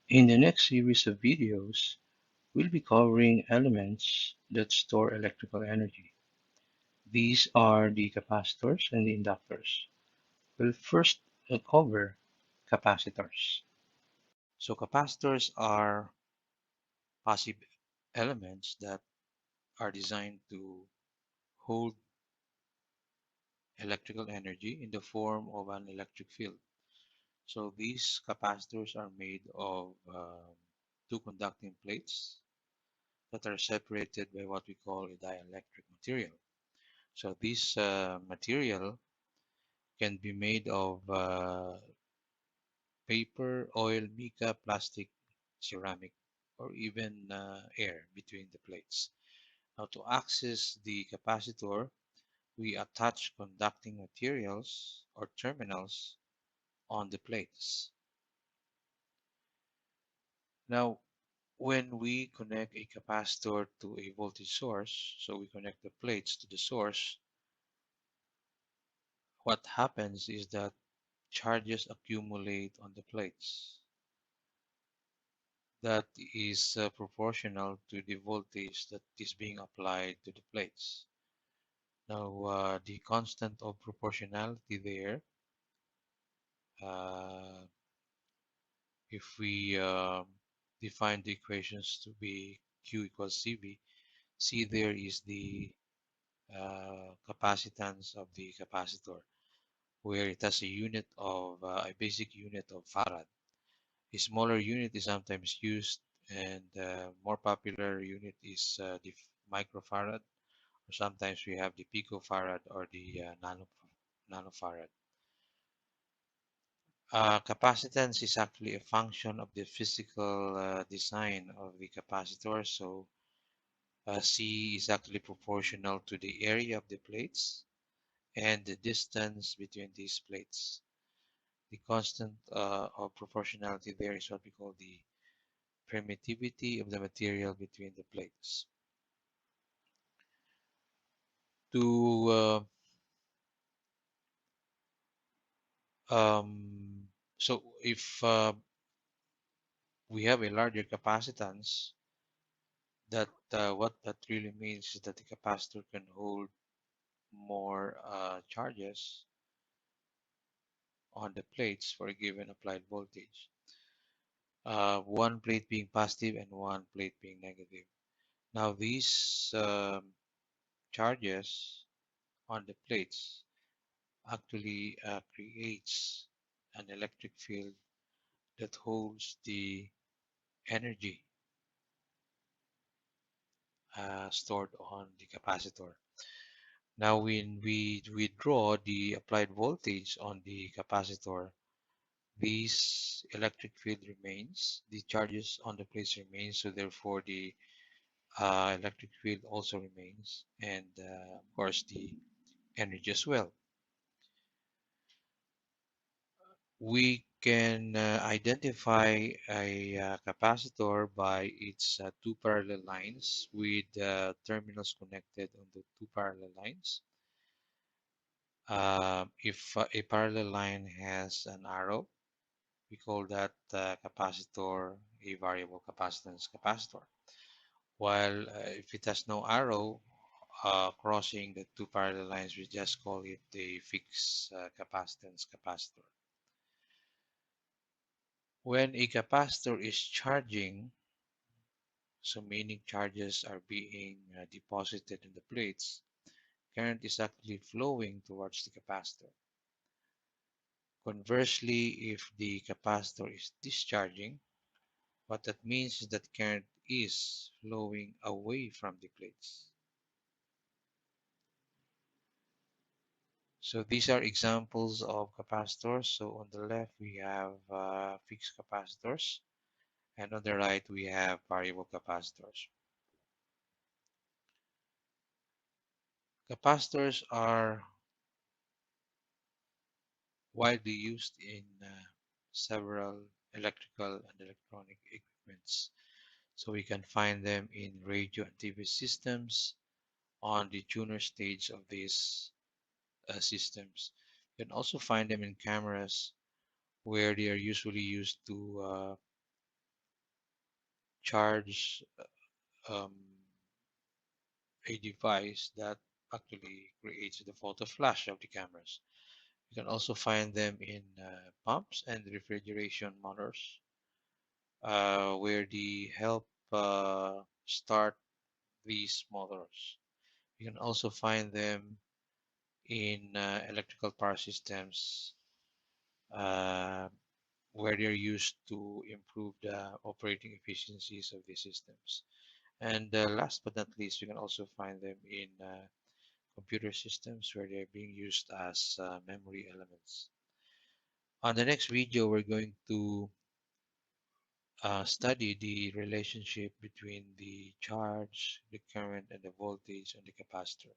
In the next series of videos, we'll be covering elements that store electrical energy. These are the capacitors and the inductors. We'll first cover capacitors. So capacitors are passive elements that are designed to hold electrical energy in the form of an electric field. So these capacitors are made of two conducting plates that are separated by what we call a dielectric material. So this material can be made of paper, oil, mica, plastic, ceramic, or even air between the plates. Now to access the capacitor, we attach conducting materials or terminals on the plates. Now, when we connect a capacitor to a voltage source, so we connect the plates to the source, what happens is that charges accumulate on the plates. That is proportional to the voltage that is being applied to the plates. Now, the constant of proportionality there, uh, if we define the equations to be Q equals CV, C there is the capacitance of the capacitor, where it has a unit of a basic unit of farad. A smaller unit is sometimes used, and more popular unit is the microfarad, or sometimes we have the picofarad or the nanofarad. Capacitance is actually a function of the physical design of the capacitor. So C is actually proportional to the area of the plates and the distance between these plates. The constant of proportionality there is what we call the permittivity of the material between the plates. To so if we have a larger capacitance, that what that really means is that the capacitor can hold more charges on the plates for a given applied voltage. One plate being positive and one plate being negative. Now these charges on the plates actually creates an electric field that holds the energy stored on the capacitor. Now when we withdraw the applied voltage on the capacitor, this electric field remains, the charges on the plates remain, so therefore the electric field also remains, and of course the energy as well. We can identify a capacitor by its two parallel lines with terminals connected on the two parallel lines. If a parallel line has an arrow, we call that capacitor a variable capacitance capacitor. While if it has no arrow crossing the two parallel lines, we just call it a fixed capacitance capacitor. When a capacitor is charging, so meaning charges are being deposited in the plates, current is actually flowing towards the capacitor. Conversely, if the capacitor is discharging, what that means is that current is flowing away from the plates. So these are examples of capacitors. So on the left we have fixed capacitors, and on the right we have variable capacitors. Capacitors are widely used in several electrical and electronic equipments. So we can find them in radio and TV systems on the tuner stage of these systems. You can also find them in cameras where they are usually used to charge um, a device that actually creates the photo flash of the cameras. You can also find them in pumps and refrigeration motors, where they help start these motors. You can also find them in electrical power systems, uh, where they're used to improve the operating efficiencies of these systems. And last but not least, you can also find them in computer systems where they're being used as memory elements. On the next video, we're going to study the relationship between the charge, the current, and the voltage on the capacitor.